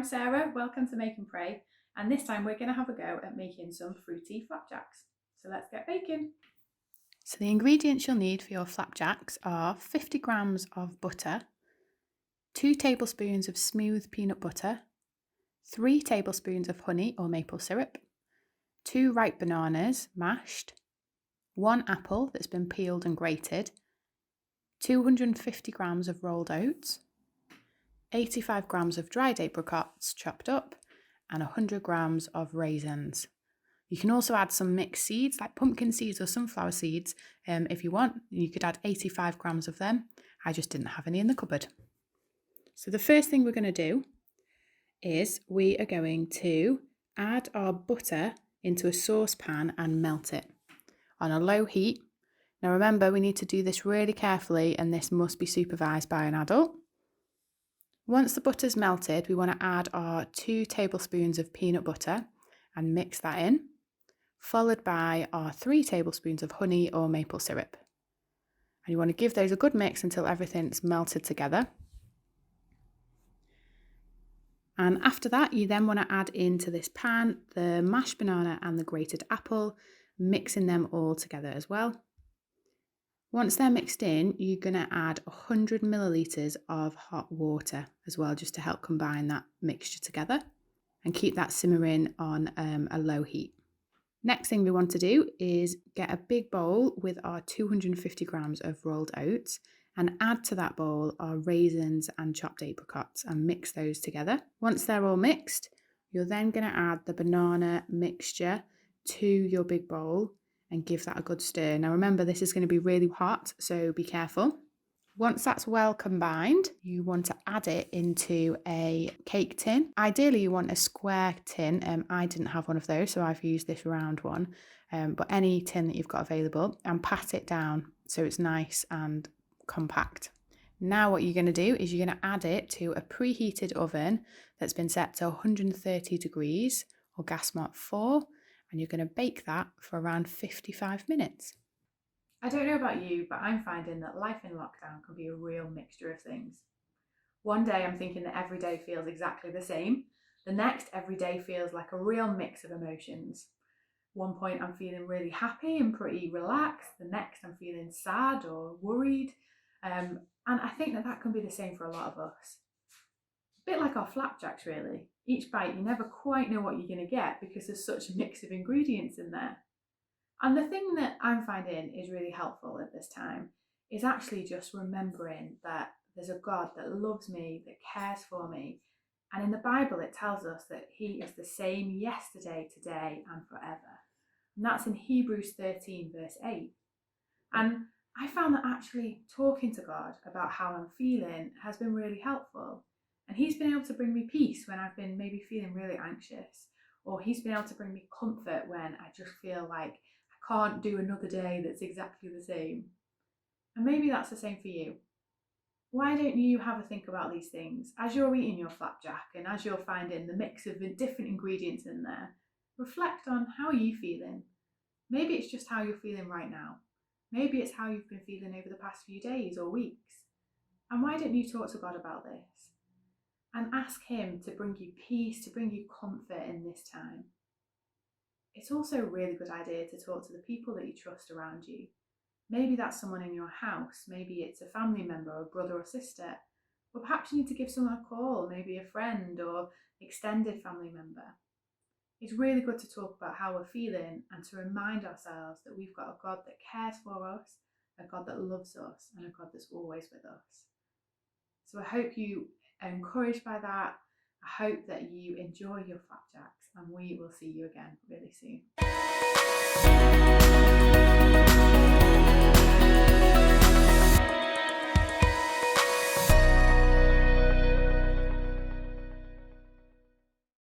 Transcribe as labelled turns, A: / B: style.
A: I'm Sarah, welcome to Make and Pray, and this time we're going to have a go at making some fruity flapjacks. So let's get baking. So the ingredients you'll need for your flapjacks are 50 grams of butter, 2 tablespoons of smooth peanut butter, 3 tablespoons of honey or maple syrup, 2 ripe bananas mashed, 1 apple that's been peeled and grated, 250 grams of rolled oats, 85 grams of dried apricots chopped up, and 100 grams of raisins. You can also add some mixed seeds like pumpkin seeds or sunflower seeds if you want. You could add 85 grams of them. I just didn't have any in the cupboard. So the first thing we're going to do is we are going to add our butter into a saucepan and melt it on a low heat. Now remember, we need to do this really carefully and this must be supervised by an adult. Once the butter's melted, we want to add our 2 tablespoons of peanut butter and mix that in, followed by our 3 tablespoons of honey or maple syrup. And you want to give those a good mix until everything's melted together. And after that, you then want to add into this pan the mashed banana and the grated apple, mixing them all together as well. Once they're mixed in, you're going to add 100 millilitres of hot water as well, just to help combine that mixture together and keep that simmering on a low heat. Next thing we want to do is get a big bowl with our 250 grams of rolled oats and add to that bowl our raisins and chopped apricots and mix those together. Once they're all mixed, you're then going to add the banana mixture to your big bowl and give that a good stir. Now remember, this is going to be really hot, so be careful. Once that's well combined, you want to add it into a cake tin. Ideally, you want a square tin. I didn't have one of those, so I've used this round one. But any tin that you've got available, and pat it down so it's nice and compact. Now what you're going to do is you're going to add it to a preheated oven that's been set to 130 degrees or gas mark 4. And you're going to bake that for around 55 minutes. I don't know about you, but I'm finding that life in lockdown can be a real mixture of things. One day I'm thinking that every day feels exactly the same. The next, every day feels like a real mix of emotions. One point I'm feeling really happy and pretty relaxed. The next I'm feeling sad or worried. And I think that can be the same for a lot of us. A bit like our flapjacks really. Each bite you never quite know what you're going to get because there's such a mix of ingredients in there. And the thing that I'm finding is really helpful at this time is actually just remembering that there's a God that loves me, that cares for me. And in the Bible it tells us that he is the same yesterday, today and forever. And that's in Hebrews 13 verse 8. And I found that actually talking to God about how I'm feeling has been really helpful. And he's been able to bring me peace when I've been maybe feeling really anxious, or he's been able to bring me comfort when I just feel like I can't do another day that's exactly the same. And maybe that's the same for you. Why don't you have a think about these things as you're eating your flapjack and as you're finding the mix of the different ingredients in there? Reflect on how are you feeling. Maybe it's just how you're feeling right now. Maybe it's how you've been feeling over the past few days or weeks. And why don't you talk to God about this? And ask him to bring you peace, to bring you comfort in this time. It's also a really good idea to talk to the people that you trust around you. Maybe that's someone in your house, maybe it's a family member, or a brother or sister, or perhaps you need to give someone a call, maybe a friend or extended family member. It's really good to talk about how we're feeling and to remind ourselves that we've got a God that cares for us, a God that loves us, and a God that's always with us. So I hope you encouraged by that. I hope that you enjoy your flapjacks and we will see you again really soon.